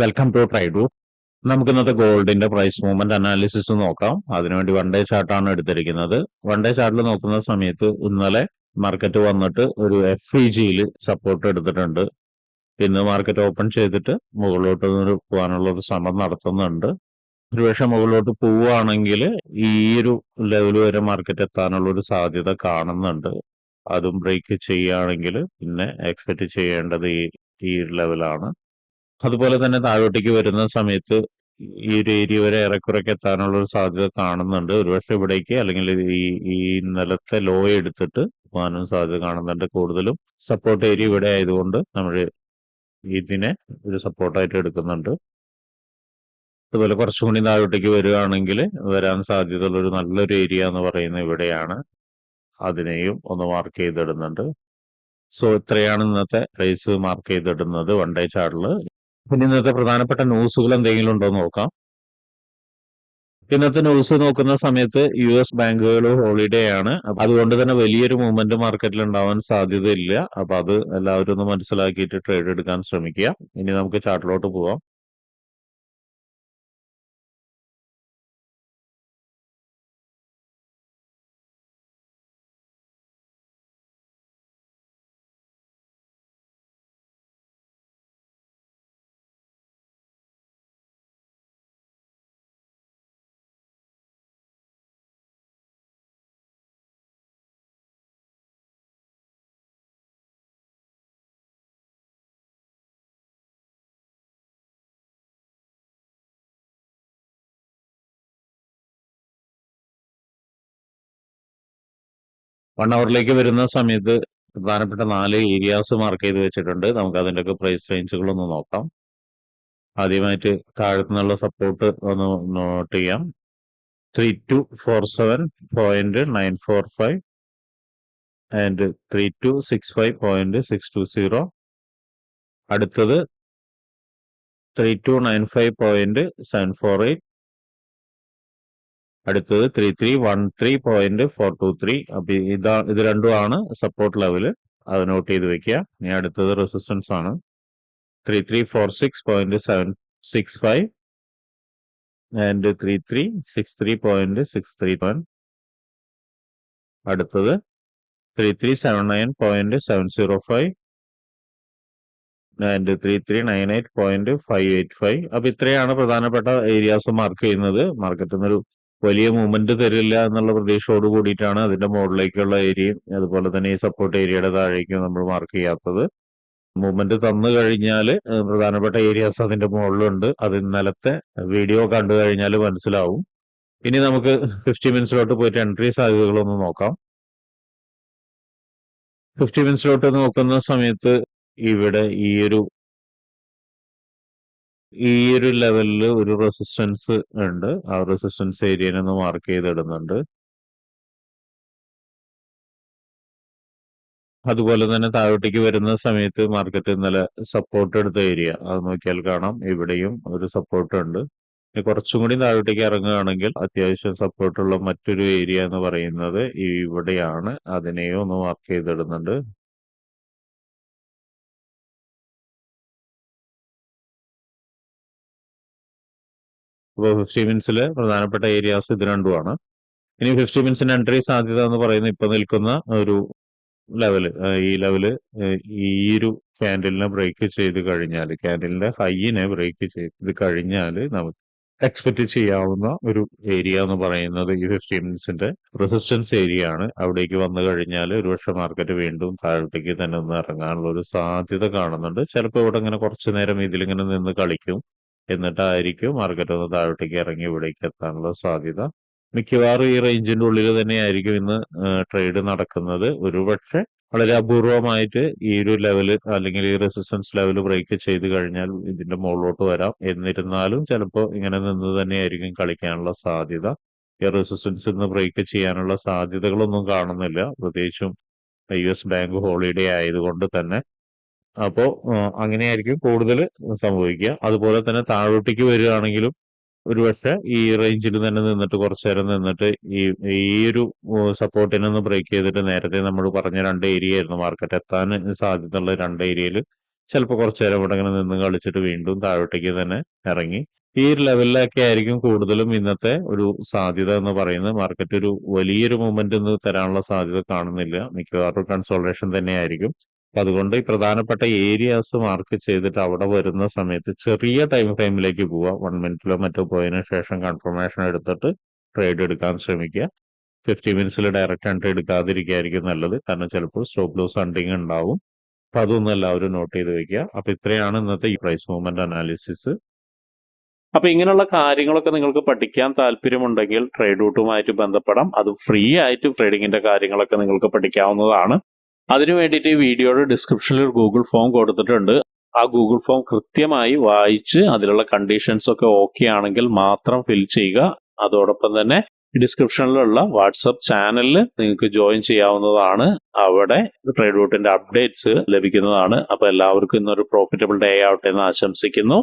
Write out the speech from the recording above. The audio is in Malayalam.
Welcome to ട്രൈഡു. നമുക്ക് ഇന്നത്തെ ഗോൾഡിന്റെ പ്രൈസ് മൂവ്മെന്റ് അനാലിസിസ് നോക്കാം. അതിനുവേണ്ടി വൺ ഡേ ചാർട്ടാണ് എടുത്തിരിക്കുന്നത്. വൺ ഡേ ചാർട്ടിൽ നോക്കുന്ന സമയത്ത് ഇന്നലെ മാർക്കറ്റ് വന്നിട്ട് ഒരു FEGയിൽ സപ്പോർട്ട് എടുത്തിട്ടുണ്ട്. ഇന്ന് മാർക്കറ്റ് ഓപ്പൺ ചെയ്തിട്ട് മുകളിലോട്ട് പോകാനുള്ള ഒരു ശ്രമം നടത്തുന്നുണ്ട്. ഒരുപക്ഷെ മുകളിലോട്ട് പോവുകയാണെങ്കിൽ ഈ ഒരു ലെവൽ വരെ മാർക്കറ്റ് എത്താനുള്ള ഒരു സാധ്യത കാണുന്നുണ്ട്. അതും ബ്രേക്ക് ചെയ്യുകയാണെങ്കിൽ പിന്നെ എക്സ്പെക്ട് ചെയ്യേണ്ടത് ഈ ലെവലാണ്. അതുപോലെ തന്നെ താഴോട്ടേക്ക് വരുന്ന സമയത്ത് ഈ ഒരു ഏരിയ വരെ ഏറെക്കുറെക്ക് എത്താനുള്ള ഒരു സാധ്യത കാണുന്നുണ്ട്. ഒരുപക്ഷെ ഇവിടേക്ക് അല്ലെങ്കിൽ ഈ ഇന്നലത്തെ ലോ എടുത്തിട്ട് പോകാനും സാധ്യത കാണുന്നുണ്ട്. കൂടുതലും സപ്പോർട്ട് ഏരിയ ഇവിടെ ആയതുകൊണ്ട് നമ്മൾ ഇതിനെ ഒരു സപ്പോർട്ടായിട്ട് എടുക്കുന്നുണ്ട്. അതുപോലെ കുറച്ചും കൂടി താഴോട്ടേക്ക് വരികയാണെങ്കിൽ വരാൻ സാധ്യതയുള്ള ഒരു നല്ലൊരു ഏരിയ എന്ന് പറയുന്നത് ഇവിടെയാണ്. അതിനെയും ഒന്ന് മാർക്ക് ചെയ്തിടുന്നുണ്ട്. സോ ഇത്രയാണ് ഇന്നത്തെ പ്രൈസ് മാർക്ക് ചെയ്തിടുന്നത് വൺ ഡേ ചാർട്ടിൽ. പിന്നെ ഇന്നത്തെ പ്രധാനപ്പെട്ട ന്യൂസുകൾ എന്തെങ്കിലും ഉണ്ടോ എന്ന് നോക്കാം. ഇന്നത്തെ ന്യൂസ് നോക്കുന്ന സമയത്ത് US ബാങ്കുകൾ ഹോളിഡേ ആണ്. അതുകൊണ്ട് തന്നെ വലിയൊരു മൂവ്മെന്റ് മാർക്കറ്റിൽ ഉണ്ടാവാൻ സാധ്യതയില്ല. അപ്പൊ അത് എല്ലാവരും ഒന്ന് മനസ്സിലാക്കിയിട്ട് ട്രേഡ് എടുക്കാൻ ശ്രമിക്കുക. ഇനി നമുക്ക് ചാർട്ടിലോട്ട് പോവാം. വൺ അവറിലേക്ക് വരുന്ന സമയത്ത് പ്രധാനപ്പെട്ട 4 ഏരിയാസ് മാർക്ക് ചെയ്ത് വെച്ചിട്ടുണ്ട്. നമുക്ക് അതിൻ്റെയൊക്കെ പ്രൈസ് റേഞ്ചുകളൊന്ന് നോക്കാം. ആദ്യമായിട്ട് താഴത്തുനിന്നുള്ള സപ്പോർട്ട് ഒന്ന് നോട്ട് ചെയ്യാം. 3247.945 ആൻഡ് 3265.620. അടുത്തത് 3295.748. അടുത്തത് 3313.423. അപ്പൊ ഇത് രണ്ടുമാണ് സപ്പോർട്ട് ലെവല്. അത് നോട്ട് ചെയ്ത് വെക്കുക. ഇനി അടുത്തത് റെസിസ്റ്റൻസ് ആണ്. 3346.765 ആൻഡ് 3363.631. അടുത്തത് 3379.705 ആൻഡ് 3398.585. അപ്പൊ ഇത്രയാണ് പ്രധാനപ്പെട്ട ഏരിയാസ് മാർക്ക് ചെയ്യുന്നത്. മാർക്കറ്റിൽ നിന്നൊരു വലിയ മൂവ്മെന്റ് തരില്ല എന്നുള്ള പ്രതീക്ഷയോട് കൂടിയിട്ടാണ് അതിന്റെ മുകളിലേക്കുള്ള ഏരിയയും അതുപോലെ തന്നെ ഈ സപ്പോർട്ട് ഏരിയയുടെ താഴേക്കും നമ്മൾ മാർക്ക് ചെയ്യാത്തത്. മൂവ്മെന്റ് തന്നു കഴിഞ്ഞാൽ പ്രധാനപ്പെട്ട ഏരിയാസ് അതിന്റെ മുകളിലുണ്ട്. അത് ഇന്നലത്തെ വീഡിയോ കണ്ടു കഴിഞ്ഞാൽ മനസ്സിലാവും. ഇനി നമുക്ക് 50 മിനിറ്റ്സിലോട്ട് പോയിട്ട് എൻട്രി സാധ്യതകളൊന്ന് നോക്കാം. 50 മിനിറ്റ്സിലോട്ട് നോക്കുന്ന സമയത്ത് ഇവിടെ ഈ ഒരു ലെവലിൽ ഒരു റെസിസ്റ്റൻസ് ഉണ്ട്. ആ റെസിസ്റ്റൻസ് ഏരിയനെ ഒന്ന് മാർക്ക് ചെയ്തിടുന്നുണ്ട്. അതുപോലെ തന്നെ താഴോട്ടേക്ക് വരുന്ന സമയത്ത് മാർക്കറ്റ് ഇന്നലെ സപ്പോർട്ട് എടുത്ത ഏരിയ അത് നോക്കിയാൽ കാണാം. ഇവിടെയും ഒരു സപ്പോർട്ട് ഉണ്ട്. കുറച്ചും കൂടി താഴോട്ടേക്ക് ഇറങ്ങുകയാണെങ്കിൽ അത്യാവശ്യം സപ്പോർട്ടുള്ള മറ്റൊരു ഏരിയ എന്ന് പറയുന്നത് ഇവിടെയാണ്. അതിനെയും ഒന്ന് മാർക്ക് ചെയ്തിടുന്നുണ്ട്. അപ്പോൾ 50 മിനിറ്റ്സിലെ പ്രധാനപ്പെട്ട ഏരിയാസ് ഇത് രണ്ടുമാണ്. ഇനി 50 മിനിറ്റ്സിന്റെ എൻട്രി സാധ്യത എന്ന് പറയുന്നത് ഇപ്പൊ നിൽക്കുന്ന ഒരു ലെവല്, ഈ ലെവല് ഈ ഒരു ക്യാൻഡലിനെ ബ്രേക്ക് ചെയ്ത് കഴിഞ്ഞാൽ, ക്യാൻഡലിന്റെ ഹൈനെ ബ്രേക്ക് ചെയ്ത് കഴിഞ്ഞാൽ നമുക്ക് എക്സ്പെക്ട് ചെയ്യാവുന്ന ഒരു ഏരിയ എന്ന് പറയുന്നത് ഈ 50 മിനിറ്റ്സിന്റെ റെസിസ്റ്റൻസ് ഏരിയ ആണ്. അവിടേക്ക് വന്നു കഴിഞ്ഞാൽ ഒരുപക്ഷെ മാർക്കറ്റ് വീണ്ടും താഴത്തേക്ക് തന്നെ ഒന്ന് ഇറങ്ങാനുള്ള ഒരു സാധ്യത കാണുന്നുണ്ട്. ചിലപ്പോൾ ഇവിടെ ഇങ്ങനെ കുറച്ചു നേരം ഇതിലിങ്ങനെ നിന്ന് കളിക്കും. എന്നിട്ടായിരിക്കും മാർക്കറ്റ് ഒന്ന് താഴോട്ടേക്ക് ഇറങ്ങി ഇവിടേക്ക് എത്താനുള്ള സാധ്യത. മിക്കവാറും ഈ റേഞ്ചിന്റെ ഉള്ളിൽ തന്നെയായിരിക്കും ഇന്ന് ട്രേഡ് നടക്കുന്നത്. ഒരുപക്ഷെ വളരെ അപൂർവമായിട്ട് ഈ ഒരു ലെവല് അല്ലെങ്കിൽ ഈ റെസിസ്റ്റൻസ് ലെവൽ ബ്രേക്ക് ചെയ്ത് കഴിഞ്ഞാൽ ഇതിന്റെ മുകളിലോട്ട് വരാം. എന്നിരുന്നാലും ചിലപ്പോൾ ഇങ്ങനെ നിന്ന് തന്നെയായിരിക്കും കളിക്കാനുള്ള സാധ്യത. ഈ റെസിസ്റ്റൻസ് ഇന്ന് ബ്രേക്ക് ചെയ്യാനുള്ള സാധ്യതകളൊന്നും കാണുന്നില്ല, പ്രത്യേകിച്ചും US ബാങ്ക് ഹോളിഡേ ആയതുകൊണ്ട് തന്നെ. അപ്പോ അങ്ങനെയായിരിക്കും കൂടുതൽ സംഭവിക്കുക. അതുപോലെ തന്നെ താഴോട്ടേക്ക് വരികയാണെങ്കിലും ഒരുപക്ഷെ ഈ റേഞ്ചിൽ തന്നെ നിന്നിട്ട് കുറച്ചു നേരം നിന്നിട്ട് ഈ ഒരു സപ്പോർട്ടിനെ ഒന്ന് ബ്രേക്ക് ചെയ്തിട്ട് നേരത്തെ നമ്മൾ പറഞ്ഞ രണ്ട് ഏരിയ ആയിരുന്നു മാർക്കറ്റ് എത്താൻ സാധ്യതയുള്ള രണ്ട് ഏരിയയിൽ ചിലപ്പോൾ കുറച്ചു നേരം ഇവിടെ ഇങ്ങനെ നിന്ന് കളിച്ചിട്ട് വീണ്ടും താഴോട്ടേക്ക് തന്നെ ഇറങ്ങി. ഈ ഒരു ലെവലിലൊക്കെ ആയിരിക്കും കൂടുതലും ഇന്നത്തെ ഒരു സാധ്യത എന്ന് പറയുന്നത്. മാർക്കറ്റ് ഒരു വലിയൊരു മൂവ്മെന്റ് ഇന്ന് തരാനുള്ള സാധ്യത കാണുന്നില്ല. മിക്കവാറും കൺസോൾട്ടേഷൻ തന്നെയായിരിക്കും. അതുകൊണ്ട് ഈ പ്രധാനപ്പെട്ട ഏരിയാസ് മാർക്ക് ചെയ്തിട്ട് അവിടെ വരുന്ന സമയത്ത് ചെറിയ ടൈം ഫ്രെയിമിലേക്ക് പോവുക. 1 മിനിറ്റിലോ മറ്റോ പോയതിനു ശേഷം കൺഫർമേഷൻ എടുത്തിട്ട് ട്രേഡ് എടുക്കാൻ ശ്രമിക്കുക. 50 മിനിറ്റ്സിൽ ഡയറക്റ്റ് എൻട്രി എടുക്കാതിരിക്കുകയായിരിക്കും നല്ലത്. കാരണം ചിലപ്പോൾ സ്റ്റോപ്പ് ലോസ് ഹണ്ടിങ് ഉണ്ടാവും. അപ്പൊ അതൊന്നും എല്ലാവരും നോട്ട് ചെയ്ത് വെക്കുക. അപ്പൊ ഇത്രയാണ് ഇന്നത്തെ ഈ പ്രൈസ് മൂവ്മെന്റ് അനാലിസിസ്. അപ്പൊ ഇങ്ങനെയുള്ള കാര്യങ്ങളൊക്കെ നിങ്ങൾക്ക് പഠിക്കാൻ താല്പര്യമുണ്ടെങ്കിൽ ട്രേഡ് റൂട്ടുമായിട്ട് ബന്ധപ്പെടാം. അത് ഫ്രീ ആയിട്ട് ട്രേഡിങ്ങിന്റെ കാര്യങ്ങളൊക്കെ നിങ്ങൾക്ക് പഠിക്കാവുന്നതാണ്. അതിനു വേണ്ടിയിട്ട് ഈ വീഡിയോയുടെ ഡിസ്ക്രിപ്ഷനിൽ ഒരു ഗൂഗിൾ ഫോം കൊടുത്തിട്ടുണ്ട്. ആ ഗൂഗിൾ ഫോം കൃത്യമായി വായിച്ച് അതിലുള്ള കണ്ടീഷൻസ് ഒക്കെ ഓക്കെ ആണെങ്കിൽ മാത്രം ഫിൽ ചെയ്യുക. അതോടൊപ്പം തന്നെ ഡിസ്ക്രിപ്ഷനിലുള്ള വാട്സപ്പ് ചാനലിൽ നിങ്ങൾക്ക് ജോയിൻ ചെയ്യാവുന്നതാണ്. അവിടെ ട്രേഡ് റൂട്ടിന്റെ അപ്ഡേറ്റ്സ് ലഭിക്കുന്നതാണ്. അപ്പൊ എല്ലാവർക്കും ഇന്നൊരു പ്രോഫിറ്റബിൾ ഡേ ആവട്ടെ എന്ന് ആശംസിക്കുന്നു.